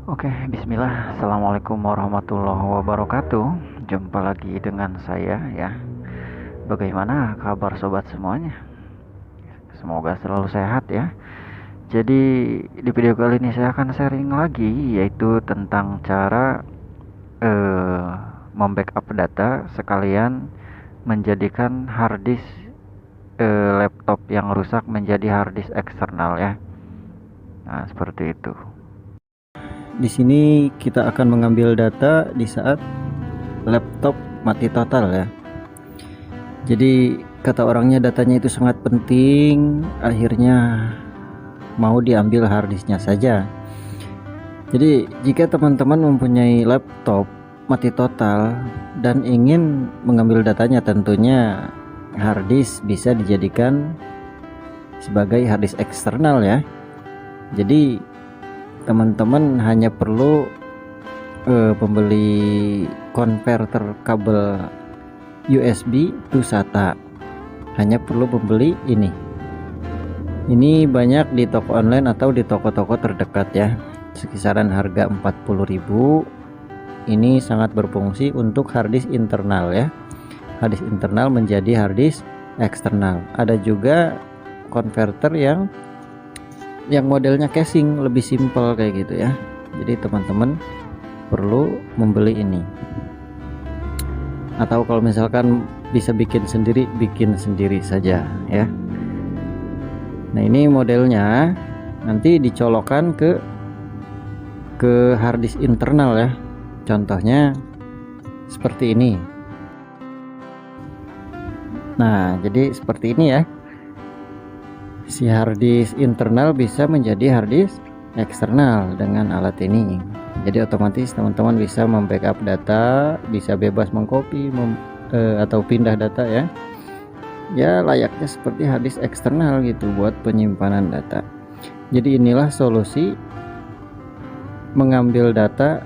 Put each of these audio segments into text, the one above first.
Oke, bismillah. Assalamualaikum warahmatullahi wabarakatuh. Jumpa lagi dengan saya ya. Bagaimana kabar sobat semuanya? Semoga selalu sehat ya. Jadi di video kali ini saya akan sharing lagi yaitu tentang cara eh, membackup data sekalian menjadikan harddisk laptop yang rusak menjadi harddisk eksternal ya. Nah, seperti itu. Di sini kita akan mengambil data di saat laptop mati total ya. Jadi kata orangnya datanya itu sangat penting, akhirnya mau diambil harddisknya saja. Jadi jika teman-teman mempunyai laptop mati total dan ingin mengambil datanya, tentunya harddisk bisa dijadikan sebagai harddisk eksternal ya. Jadi teman-teman hanya perlu membeli konverter kabel USB to SATA. Hanya perlu membeli ini banyak di toko online atau di toko-toko terdekat ya, sekisaran harga 40.000. Ini sangat berfungsi untuk harddisk internal ya, harddisk internal menjadi harddisk eksternal. Ada juga konverter yang modelnya casing, lebih simpel kayak gitu ya. Jadi teman-teman perlu membeli ini, atau kalau misalkan bisa bikin sendiri saja ya. Nah ini modelnya nanti dicolokkan ke harddisk internal ya, contohnya seperti ini. Nah jadi seperti ini ya, si harddisk internal bisa menjadi harddisk eksternal dengan alat ini. Jadi otomatis teman-teman bisa membackup data, bisa bebas mengcopy atau pindah data ya. Ya layaknya seperti harddisk eksternal gitu buat penyimpanan data. Jadi inilah solusi mengambil data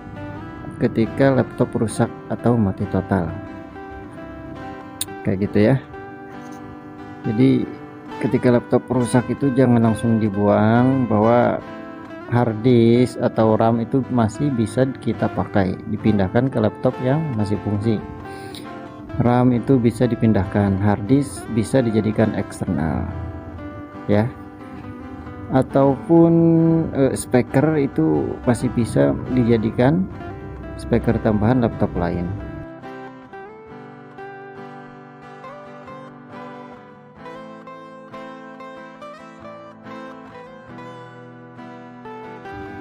ketika laptop rusak atau mati total. Kayak gitu ya. Jadi ketika laptop rusak itu jangan langsung dibuang, bahwa harddisk atau RAM itu masih bisa kita pakai, dipindahkan ke laptop yang masih fungsi. RAM itu bisa dipindahkan, harddisk bisa dijadikan eksternal ya, ataupun speaker itu masih bisa dijadikan speaker tambahan laptop lain.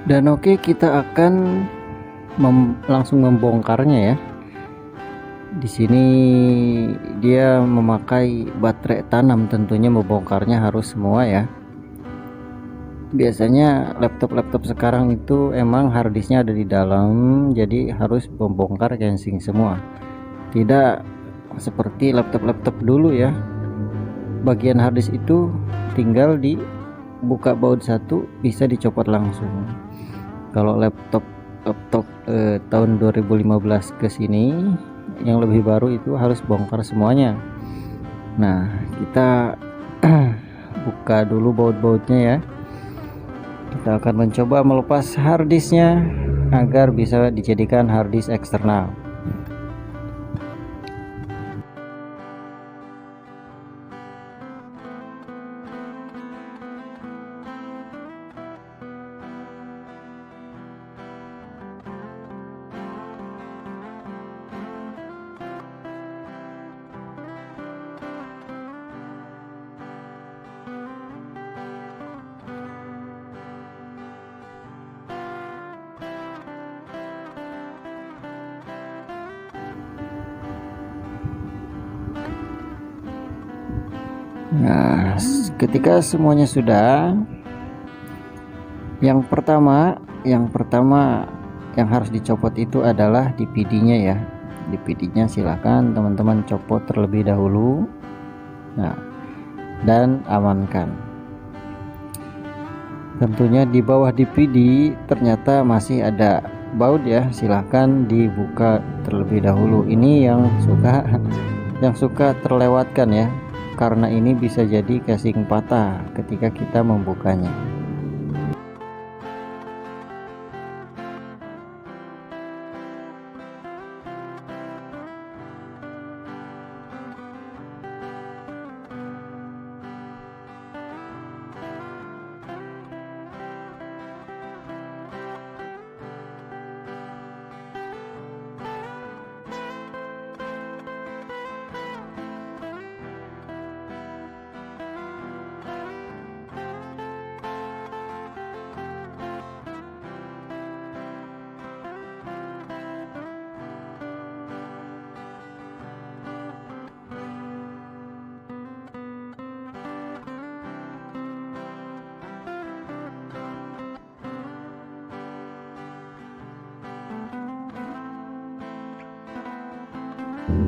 Dan oke, kita akan langsung membongkarnya ya. Di sini dia memakai baterai tanam, tentunya membongkarnya harus semua ya. Biasanya laptop-laptop sekarang itu emang harddisknya ada di dalam, jadi harus membongkar casing semua. Tidak seperti laptop-laptop dulu ya, bagian harddisk itu tinggal dibuka baut satu, bisa dicopot langsung. Kalau laptop tahun 2015 ke sini yang lebih baru itu harus bongkar semuanya. Nah kita buka dulu baut-bautnya ya. Kita akan mencoba melepas harddisknya agar bisa dijadikan harddisk eksternal. Nah ketika semuanya sudah, yang pertama yang harus dicopot itu adalah DPD-nya ya. DPD-nya silahkan teman-teman copot terlebih dahulu. Nah dan amankan. Tentunya di bawah DPD ternyata masih ada baut ya, silahkan dibuka terlebih dahulu. Ini yang suka terlewatkan ya, karena ini bisa jadi casing patah ketika kita membukanya.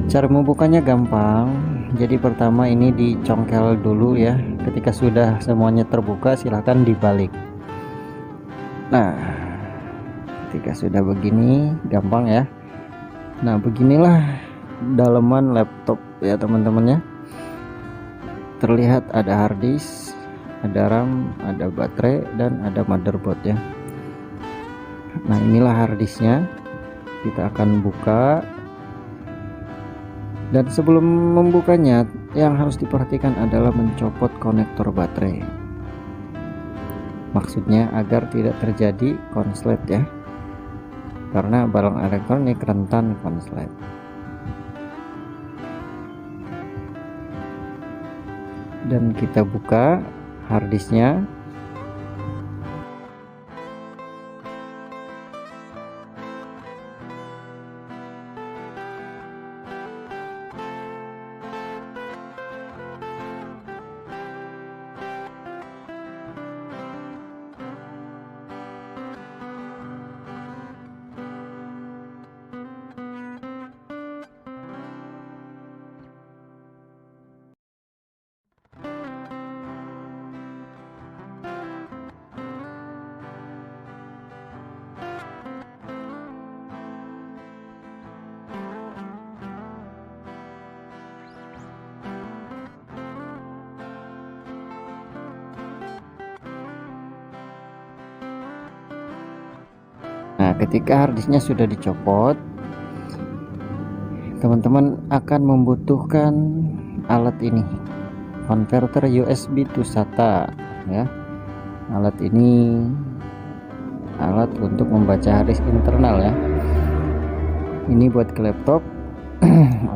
Cara membukanya gampang. Jadi pertama ini dicongkel dulu ya. Ketika sudah semuanya terbuka silahkan dibalik. Nah, ketika sudah begini gampang ya. Nah, beginilah daleman laptop ya teman-teman ya. Terlihat ada hard disk, ada RAM, ada baterai, dan ada motherboard ya. Nah, inilah hard disknya. Kita akan buka. Dan sebelum membukanya, yang harus diperhatikan adalah mencopot konektor baterai. Maksudnya agar tidak terjadi konslet ya. Karena barang elektronik rentan konslet. Dan kita buka hard disknya. Nah, ketika harddisknya sudah dicopot, teman-teman akan membutuhkan alat ini, converter USB to SATA ya. Alat ini alat untuk membaca harddisk internal ya. Ini buat ke laptop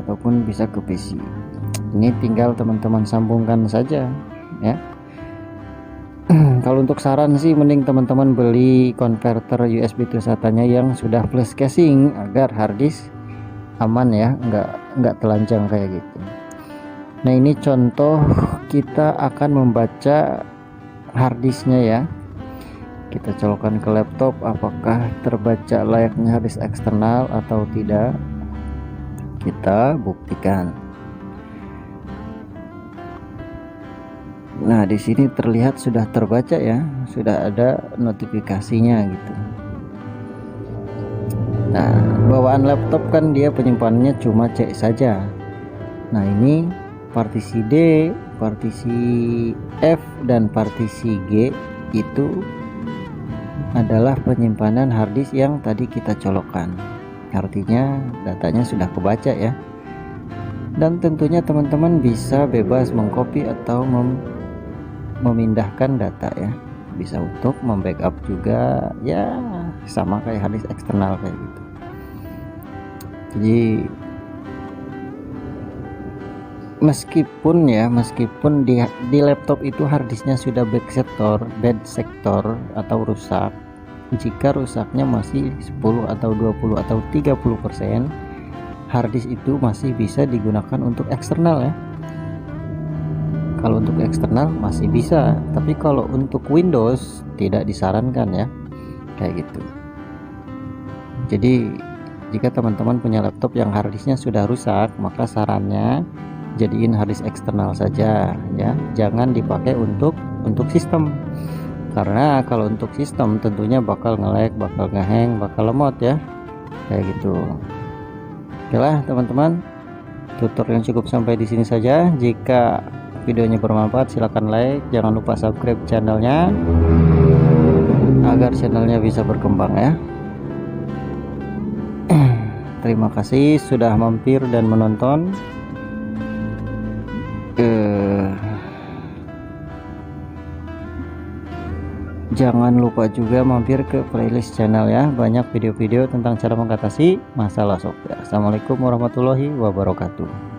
ataupun bisa ke PC. Ini tinggal teman-teman sambungkan saja ya. Kalau untuk saran sih mending teman-teman beli converter USB to SATA-nya yang sudah flash casing agar harddisk aman ya, nggak telanjang kayak gitu. Nah, ini contoh kita akan membaca harddisknya ya. Kita colokkan ke laptop, apakah terbaca layaknya harddisk eksternal atau tidak, kita buktikan. Nah, di sini terlihat sudah terbaca ya, sudah ada notifikasinya gitu. Nah, bawaan laptop kan dia penyimpanannya cuma C saja. Nah, ini partisi D, partisi F, dan partisi G itu adalah penyimpanan harddisk yang tadi kita colokkan. Artinya datanya sudah kebaca ya. Dan tentunya teman-teman bisa bebas mengcopy atau memindahkan data ya, bisa untuk membackup juga ya, sama kayak harddisk eksternal kayak gitu. Jadi meskipun di laptop itu harddisknya sudah bad sector atau rusak, jika rusaknya masih 10 atau 20 atau 30%, harddisk itu masih bisa digunakan untuk eksternal ya. Kalau untuk eksternal masih bisa, tapi kalau untuk Windows tidak disarankan ya, kayak gitu. Jadi jika teman-teman punya laptop yang harddisknya sudah rusak, maka sarannya jadiin harddisk eksternal saja ya, jangan dipakai untuk sistem. Karena kalau untuk sistem tentunya bakal nge-lag, bakal nge-hang, bakal lemot ya, kayak gitu. Oke lah teman-teman, tutorial cukup sampai di sini saja. Jika videonya bermanfaat silahkan like, jangan lupa subscribe channelnya agar channelnya bisa berkembang ya. Terima kasih sudah mampir dan menonton. Jangan lupa juga mampir ke playlist channel ya, banyak video-video tentang cara mengatasi masalah software. Assalamualaikum warahmatullahi wabarakatuh.